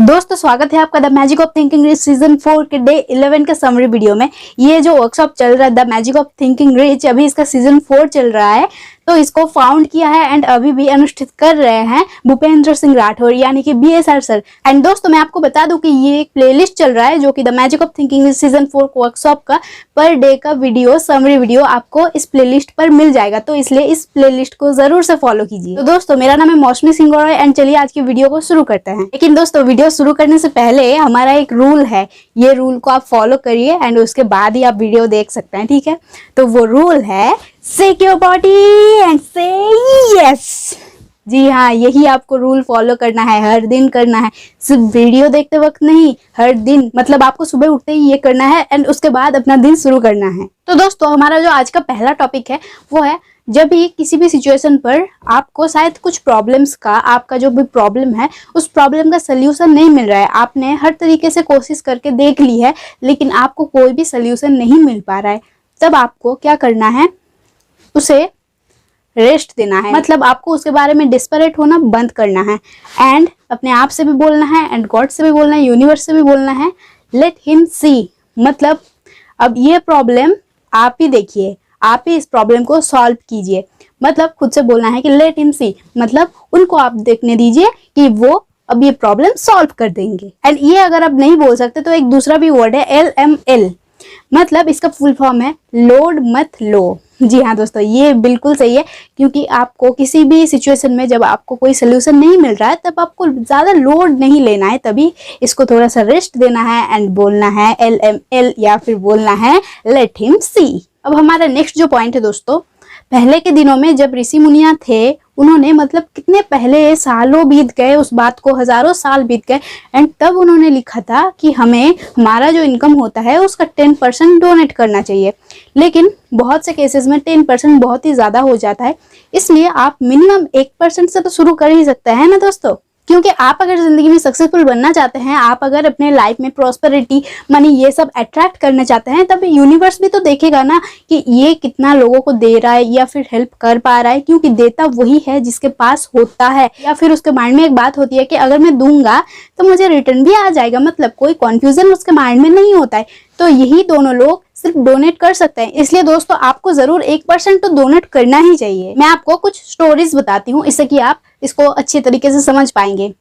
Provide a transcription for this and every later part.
दोस्तों स्वागत है आपका the magic of thinking rich season 4 के डे 11 का समरी वीडियो में। ये जो वर्कशॉप चल रहा है the magic of thinking rich, अभी इसका सीजन 4 चल रहा है। तो इसको फाउंड किया है एंड अभी भी अनुष्ठित कर रहे हैं भूपेंद्र सिंह राठौर यानी कि BSR सर। एंड दोस्तों मैं आपको बता दूं कि ये एक प्लेलिस्ट चल रहा है जो कि the magic of thinking rich season 4 workshop का पर डे का वीडियो समरी वीडियो आपको इस प्लेलिस्ट पर मिल जाएगा। तो इसलिए इस प्लेलिस्ट को जरूर से फॉलो कीजिए। तो दोस्तों मेरा नाम है मौसमी सिंह गौड़ा एंड चलिए आज की वीडियो को शुरू करते हैं। लेकिन दोस्तों वीडियो शुरू करने से पहले हमारा एक रूल है, ये रूल को आप फॉलो करिए एंड उसके बाद ही आप वीडियो देख सकते हैं, ठीक है। तो वो रूल है शेक योर बॉडी एंड से यस। जी हाँ, यही आपको रूल फॉलो करना है, हर दिन करना है, सिर्फ वीडियो देखते वक्त नहीं, हर दिन। मतलब आपको सुबह उठते ही ये करना है एंड उसके बाद अपना दिन शुरू करना है। तो दोस्तों हमारा जो आज का पहला टॉपिक है वो है, जब भी किसी भी सिचुएशन पर आपको शायद कुछ प्रॉब्लम्स का, आपका जो भी प्रॉब्लम है उस प्रॉब्लम का सल्यूशन नहीं मिल रहा है, आपने हर तरीके से कोशिश करके देख ली है लेकिन आपको कोई भी सल्यूशन नहीं मिल पा रहा है, तब आपको क्या करना है, उसे रेस्ट देना है। मतलब आपको उसके बारे में डिस्परेट होना बंद करना है एंड अपने आप से भी बोलना है एंड गॉड से भी बोलना है, यूनिवर्स से भी बोलना है, लेट हिम सी। मतलब अब ये प्रॉब्लम आप ही देखिए, आप ही इस प्रॉब्लम को सॉल्व कीजिए। मतलब खुद से बोलना है कि लेट हिम सी, मतलब उनको आप देखने दीजिए कि वो अब ये प्रॉब्लम सॉल्व कर देंगे। एंड ये अगर आप नहीं बोल सकते तो एक दूसरा भी वर्ड है LML, मतलब इसका फुल फॉर्म है लोड मत लो। जी हाँ दोस्तों, ये बिल्कुल सही है, क्योंकि आपको किसी भी सिचुएशन में जब आपको कोई सोल्यूशन नहीं मिल रहा है तब आपको ज़्यादा लोड नहीं लेना है, तभी इसको थोड़ा सा रेस्ट देना है एंड बोलना है LML या फिर बोलना है लेट हिम सी। अब हमारा नेक्स्ट जो पॉइंट है दोस्तों, पहले के दिनों में जब ऋषि मुनियाँ थे उन्होंने, मतलब कितने पहले सालों बीत गए, उस बात को हजारों साल बीत गए एंड तब उन्होंने लिखा था कि हमें हमारा जो इनकम होता है उसका 10% डोनेट करना चाहिए। लेकिन बहुत से केसेस में 10% बहुत ही ज़्यादा हो जाता है, इसलिए आप मिनिमम 1% से तो शुरू कर ही सकते हैं ना दोस्तों। क्योंकि आप अगर ज़िंदगी में सक्सेसफुल बनना चाहते हैं, आप अगर अपने लाइफ में प्रॉस्पेरिटी, मनी, ये सब अट्रैक्ट करना चाहते हैं, तब यूनिवर्स भी तो देखेगा ना कि ये कितना लोगों को दे रहा है या फिर हेल्प कर पा रहा है, क्योंकि देता वही है जिसके पास होता है। या फिर उसके माइंड में एक बात होती है कि अगर मैं दूंगा तो मुझे रिटर्न भी आ जाएगा, मतलब कोई कन्फ्यूजन उसके माइंड में नहीं होता है। तो यही दोनों लोग सिर्फ डोनेट कर सकते हैं। इसलिए दोस्तों आपको जरूर 1% तो डोनेट करना ही चाहिए। मैं आपको कुछ स्टोरीज बताती हूँ इससे कि आप इसको अच्छे तरीके से समझ पाएंगे।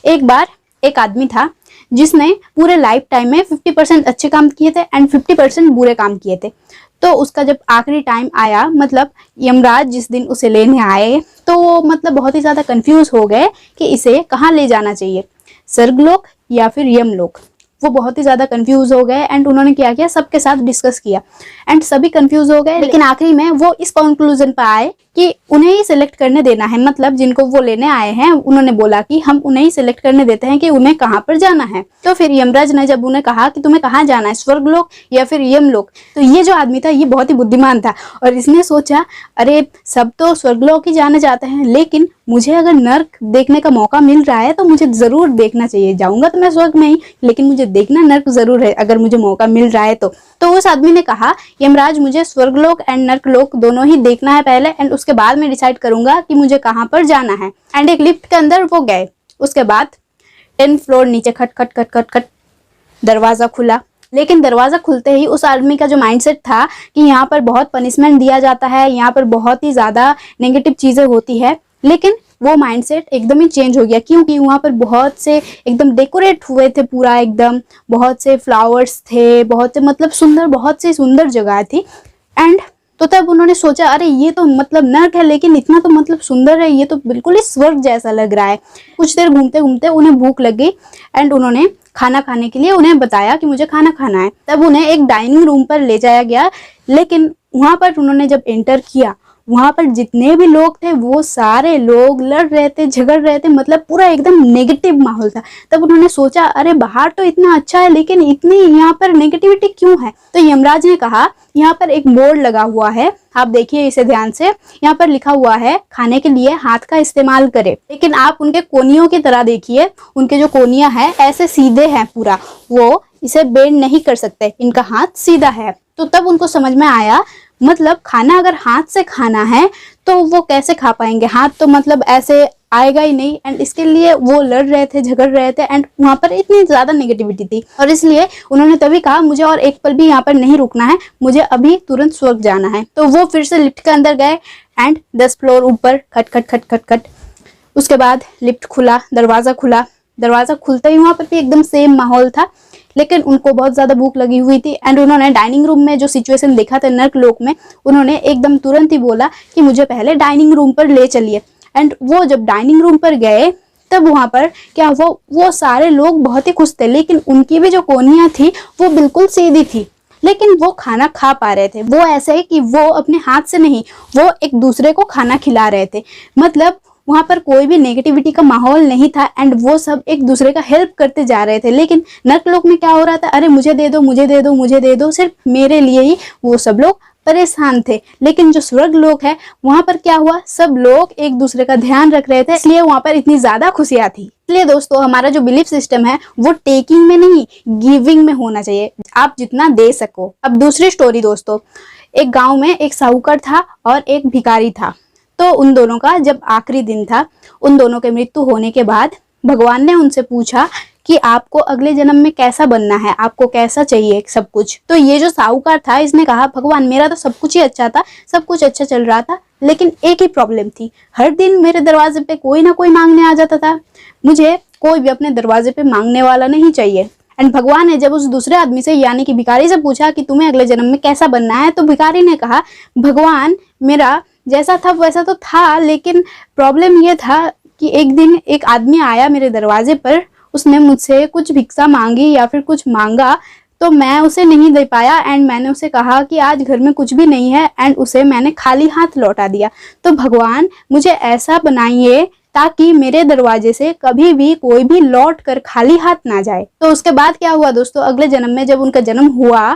एक बार एक आदमी था जिसने पूरे लाइफ टाइम में 50% अच्छे काम किए थे एंड 50% बुरे काम किए थे। तो उसका जब आखिरी टाइम आया, मतलब यमराज जिस दिन उसे लेने आए, तो वो मतलब बहुत ही ज़्यादा कंफ्यूज हो गए कि इसे कहाँ ले जाना चाहिए, स्वर्गलोक या फिर यमलोक। वो बहुत ही ज़्यादा कंफ्यूज हो गए एंड उन्होंने क्या किया, सबके साथ डिस्कस किया एंड सभी कंफ्यूज हो गए। लेकिन आखिरी में वो इस कंक्लूजन पर आए कि उन्हें ही सिलेक्ट करने देना है। मतलब जिनको वो लेने आए हैं उन्होंने बोला कि हम उन्हें ही सिलेक्ट करने देते हैं कि उन्हें कहाँ पर जाना है। तो फिर यमराज ने जब उन्हें कहा कि तुम्हें कहाँ जाना है, स्वर्गलोक या फिर यमलोक, तो ये जो आदमी था ये बहुत ही बुद्धिमान था और इसने सोचा अरे सब तो स्वर्गलोक ही जाना चाहते हैं, लेकिन मुझे अगर नर्क देखने का मौका मिल रहा है तो मुझे ज़रूर देखना चाहिए। जाऊंगा तो मैं स्वर्ग में ही, लेकिन मुझे देखना नर्क ज़रूर है अगर मुझे मौका मिल रहा है तो उस आदमी ने कहा यमराज मुझे स्वर्गलोक एंड नर्कलोक दोनों ही देखना है पहले एंड उसके बाद मैं डिसाइड करूंगा कि मुझे कहाँ पर जाना है। एंड एक लिफ्ट के अंदर वो गए। उसके बाद 10 फ्लोर नीचे खट खट खट खट खट दरवाज़ा खुला। लेकिन दरवाज़ा खुलते ही उस आदमी का जो माइंडसेट था कि यहाँ पर बहुत पनिशमेंट दिया जाता है, यहाँ पर बहुत ही ज़्यादा नेगेटिव चीज़ें होती है, लेकिन वो माइंडसेट एकदम ही चेंज हो गया क्योंकि वहाँ पर बहुत से एकदम डेकोरेट हुए थे, पूरा एकदम बहुत से फ्लावर्स थे, बहुत से मतलब सुंदर, बहुत सी सुंदर जगह थी। एंड तो तब उन्होंने सोचा अरे ये तो मतलब नर्क है लेकिन इतना तो मतलब सुंदर है, ये तो बिल्कुल ही स्वर्ग जैसा लग रहा है। कुछ देर घूमते घूमते उन्हें भूख लग गई एंड उन्होंने खाना खाने के लिए उन्हें बताया कि मुझे खाना खाना है। तब उन्हें एक डाइनिंग रूम पर ले जाया गया, लेकिन वहाँ पर उन्होंने जब एंटर किया, वहाँ पर जितने भी लोग थे वो सारे लोग लड़ रहे थे, झगड़ रहे थे, मतलब पूरा एकदम नेगेटिव माहौल था। तब उन्होंने सोचा अरे बाहर तो इतना अच्छा है लेकिन इतनी यहाँ पर नेगेटिविटी क्यों है। तो यमराज ने कहा यहाँ पर एक बोर्ड लगा हुआ है, आप देखिए इसे ध्यान से, यहाँ पर लिखा हुआ है खाने के लिए हाथ का इस्तेमाल करें। लेकिन आप उनके कोनियों की तरह देखिए, उनके जो कोनियां हैं ऐसे सीधे हैं पूरा, वो इसे बेंड नहीं कर सकते, इनका हाथ सीधा है। तो तब उनको समझ में आया, मतलब खाना अगर हाथ से खाना है तो वो कैसे खा पाएंगे, हाथ तो मतलब ऐसे आएगा ही नहीं। एंड इसके लिए वो लड़ रहे थे, झगड़ रहे थे, एंड वहाँ पर इतनी ज़्यादा नेगेटिविटी थी, और इसलिए उन्होंने तभी कहा मुझे और एक पल भी यहाँ पर नहीं रुकना है, मुझे अभी तुरंत स्वर्ग जाना है। तो वो फिर से लिफ्ट के अंदर गए एंड 10 फ्लोर ऊपर, खट खट खट खट खट। उसके बाद लिफ्ट खुला, दरवाज़ा खुला। दरवाज़ा खुलते ही वहाँ पर भी एकदम सेम माहौल था, लेकिन उनको बहुत ज़्यादा भूख लगी हुई थी। एंड उन्होंने डाइनिंग रूम में जो सिचुएशन देखा था नर्क लोक में, उन्होंने एकदम तुरंत ही बोला कि मुझे पहले डाइनिंग रूम पर ले चलिए। एंड वो जब डाइनिंग रूम पर गए तब वहाँ पर क्या हुआ, वो सारे लोग बहुत ही खुश थे, लेकिन उनकी भी जो कोनियाँ थी वो बिल्कुल सीधी थी, लेकिन वो खाना खा पा रहे थे। वो ऐसे है कि वो अपने हाथ से नहीं, वो एक दूसरे को खाना खिला रहे थे। मतलब वहाँ पर कोई भी नेगेटिविटी का माहौल नहीं था, एंड वो सब एक दूसरे का हेल्प करते जा रहे थे। लेकिन नर्कलोक में क्या हो रहा था, अरे मुझे दे दो, मुझे दे दो, मुझे दे दो, सिर्फ मेरे लिए ही वो सब लोग परेशान थे। लेकिन जो स्वर्ग लोक है वहाँ पर क्या हुआ, सब लोग एक दूसरे का ध्यान रख रहे थे, इसलिए वहाँ पर इतनी ज्यादा खुशियाँ थी। इसलिए दोस्तों हमारा जो बिलीफ सिस्टम है वो टेकिंग में नहीं, गिविंग में होना चाहिए, आप जितना दे सको। अब दूसरी स्टोरी दोस्तों, एक गाँव में एक साहूकार था और एक भिखारी था। तो उन दोनों का जब आखिरी दिन था, उन दोनों के मृत्यु होने के बाद भगवान ने उनसे पूछा कि आपको अगले जन्म में कैसा बनना है, आपको कैसा चाहिए सब कुछ। तो ये जो साहूकार था इसने कहा, भगवान मेरा तो सब कुछ ही अच्छा था, सब कुछ अच्छा चल रहा था, लेकिन एक ही प्रॉब्लम थी, हर दिन मेरे दरवाजे पे कोई ना कोई मांगने आ जाता था, मुझे कोई भी अपने दरवाजे पे मांगने वाला नहीं चाहिए। एंड भगवान ने जब उस दूसरे आदमी से यानी कि भिखारी से पूछा कि तुम्हें अगले जन्म में कैसा बनना है, तो भिखारी ने कहा, भगवान मेरा जैसा था वैसा तो था, लेकिन प्रॉब्लम ये था कि एक दिन एक आदमी आया मेरे दरवाजे पर, उसने मुझसे कुछ भिक्षा मांगी या फिर कुछ मांगा, तो मैं उसे नहीं दे पाया। एंड मैंने उसे कहा कि आज घर में कुछ भी नहीं है, एंड उसे मैंने खाली हाथ लौटा दिया। तो भगवान मुझे ऐसा बनाइए ताकि मेरे दरवाजे से कभी भी कोई भी लौट कर खाली हाथ ना जाए। तो उसके बाद क्या हुआ दोस्तों, अगले जन्म में जब उनका जन्म हुआ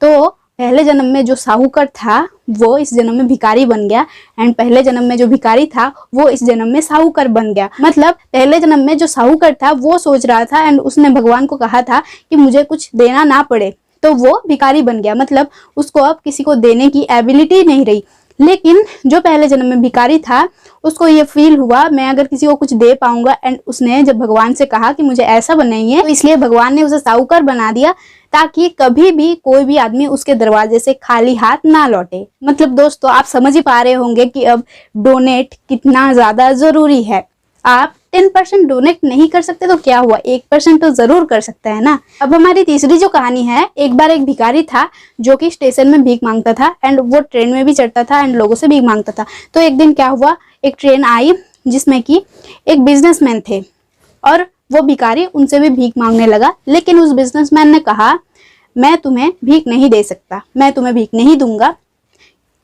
तो पहले जन्म में जो साहूकार था वो इस जन्म में भिखारी बन गया, एंड पहले जन्म में जो भिखारी था वो इस जन्म में साहूकार बन गया। मतलब पहले जन्म में जो साहूकार था वो सोच रहा था एंड उसने भगवान को कहा था कि मुझे कुछ देना ना पड़े, तो वो भिखारी बन गया। मतलब उसको अब किसी को देने की एबिलिटी नहीं रही। लेकिन जो पहले जन्म में भिखारी था उसको ये फील हुआ मैं अगर किसी को कुछ दे पाऊंगा, एंड उसने जब भगवान से कहा कि मुझे ऐसा बनाइए, तो इसलिए भगवान ने उसे साहूकार बना दिया ताकि कभी भी कोई भी आदमी उसके दरवाजे से खाली हाथ ना लौटे। मतलब दोस्तों आप समझ ही पा रहे होंगे कि अब डोनेट कितना ज्यादा जरूरी है। आप 10% डोनेट नहीं कर सकते तो क्या हुआ, 1% तो जरूर कर सकते हैं ना। अब हमारी तीसरी जो कहानी है, एक बार एक भिखारी था जो कि स्टेशन में भीख मांगता था, एंड वो ट्रेन में भी चढ़ता था एंड लोगों से भीख मांगता था। तो एक दिन क्या हुआ, एक ट्रेन आई जिसमें कि एक बिजनेसमैन थे और वो भिखारी उनसे भी भीख मांगने लगा। लेकिन उस बिजनेसमैन ने कहा मैं तुम्हें भीख नहीं दे सकता, मैं तुम्हें भीख नहीं दूंगा,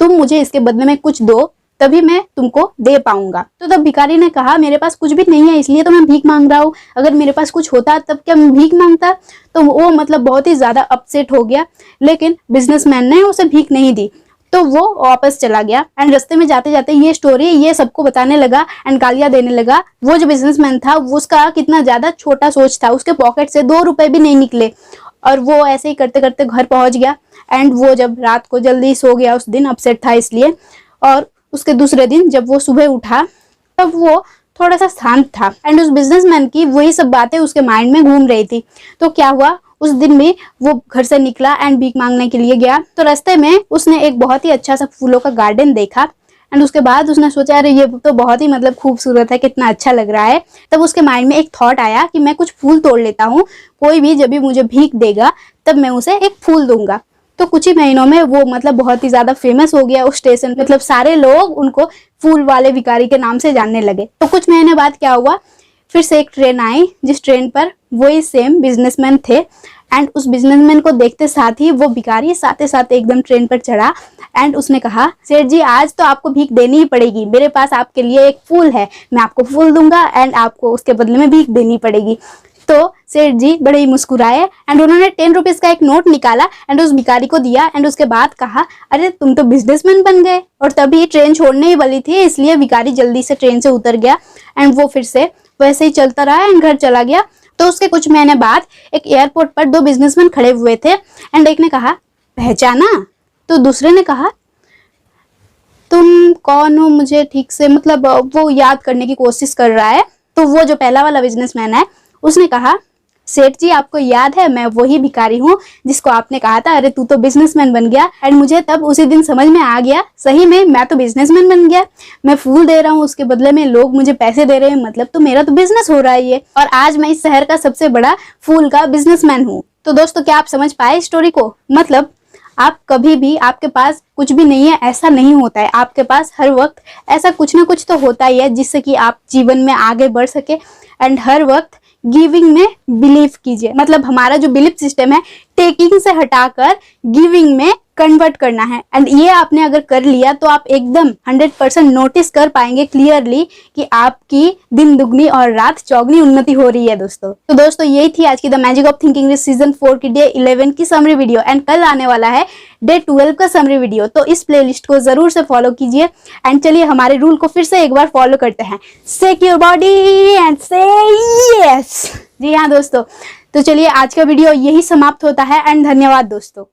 तुम मुझे इसके बदले में कुछ दो तभी मैं तुमको दे पाऊंगा। तो तब भिखारी ने कहा मेरे पास कुछ भी नहीं है इसलिए तो मैं भीख मांग रहा हूँ, अगर मेरे पास कुछ होता तब क्या मैं भीख मांगता। तो वो मतलब बहुत ही ज्यादा अपसेट हो गया, लेकिन बिजनेसमैन ने उसे भीख नहीं दी तो वो वापस चला गया। एंड रास्ते में जाते जाते ये स्टोरी ये सबको बताने लगा एंड गालियां देने लगा। वो जो बिजनेसमैन था उसका कितना ज्यादा छोटा सोच था, उसके पॉकेट से 2 रुपए भी नहीं निकले और वो ऐसे ही करते करते घर पहुंच गया। एंड वो जब रात को जल्दी सो गया, उस दिन अपसेट था इसलिए, और उसके दूसरे दिन जब वो सुबह उठा तब वो थोड़ा सा शांत था एंड उस बिजनेसमैन की वही सब बातें उसके माइंड में घूम रही थी। तो क्या हुआ, उस दिन भी वो घर से निकला एंड भीख मांगने के लिए गया। तो रास्ते में उसने एक बहुत ही अच्छा सा फूलों का गार्डन देखा एंड उसके बाद उसने सोचा अरे ये तो बहुत ही मतलब खूबसूरत है, कितना अच्छा लग रहा है। तब उसके माइंड में एक थॉट आया कि मैं कुछ फूल तोड़ लेता हूँ, कोई भी जब भी मुझे भीख देगा तब मैं उसे एक फूल दूंगा। तो कुछ ही महीनों में वो मतलब बहुत ही ज्यादा फेमस हो गया उस स्टेशन, मतलब सारे लोग उनको फूल वाले भिखारी के नाम से जानने लगे। तो कुछ महीने बाद क्या हुआ, फिर से एक ट्रेन आई जिस ट्रेन पर वही सेम बिजनेसमैन थे एंड उस बिजनेसमैन को देखते साथ ही वो भिखारी साथ साथ एकदम ट्रेन पर चढ़ा एंड उसने कहा सेठ जी आज तो आपको भीख देनी ही पड़ेगी, मेरे पास आपके लिए एक फूल है, मैं आपको फूल दूंगा एंड आपको उसके बदले में भीख देनी पड़ेगी। तो सेठ जी बड़े ही मुस्कुराए एंड उन्होंने 10 रुपीज का एक नोट निकाला एंड उस भिखारी को दिया एंड उसके बाद कहा अरे तुम तो बिजनेसमैन बन गए। और तभी ट्रेन छोड़ने ही वाली थी इसलिए भिखारी जल्दी से ट्रेन से उतर गया एंड वो फिर से वैसे ही चलता रहा एंड घर चला गया। तो उसके कुछ महीने बाद एक एयरपोर्ट पर 2 बिजनेसमैन खड़े हुए थे एंड एक ने कहा पहचाना? तो दूसरे ने कहा, तुम कौन हो? मुझे ठीक से, मतलब वो याद करने की कोशिश कर रहा है। तो वो जो पहला वाला बिजनेसमैन है उसने कहा, सेठ जी आपको याद है मैं वही भिखारी हूँ जिसको आपने कहा था अरे तू तो बिजनेसमैन बन गया। एंड मुझे तब उसी दिन समझ में आ गया, सही में मैं तो बिजनेसमैन बन गया। मैं फूल दे रहा हूँ, उसके बदले में लोग मुझे पैसे दे रहे हैं, मतलब तो मेरा तो बिजनेस हो रहा है ये। और आज मैं इस शहर का सबसे बड़ा फूल का बिजनेसमैन हूँ। तो दोस्तों क्या आप समझ पाए स्टोरी को? मतलब आप कभी भी, आपके पास कुछ भी नहीं है ऐसा नहीं होता है, आपके पास हर वक्त ऐसा कुछ ना कुछ तो होता ही है जिससे कि आप जीवन में आगे बढ़ सके। एंड हर वक्त गिविंग में बिलीव कीजिए, मतलब हमारा जो बिलीफ सिस्टम है टेकिंग से हटाकर गिविंग में कन्वर्ट करना है। एंड ये आपने अगर कर लिया तो आप एकदम 100% नोटिस कर पाएंगे क्लियरली कि आपकी दिन दुगनी और रात चौगनी उन्नति हो रही है दोस्तों। तो दोस्तों यही थी आज की the magic of thinking rich season 4 की डे 11 की समरी वीडियो। एंड कल आने वाला है डे 12 का समरी वीडियो, तो इस प्लेलिस्ट को जरूर से फॉलो कीजिए। एंड चलिए हमारे रूल को फिर से एक बार फॉलो करते हैं, शेक योर बॉडी एंड से यस। जी हाँ दोस्तों, तो चलिए आज का वीडियो यही समाप्त होता है। एंड धन्यवाद दोस्तों।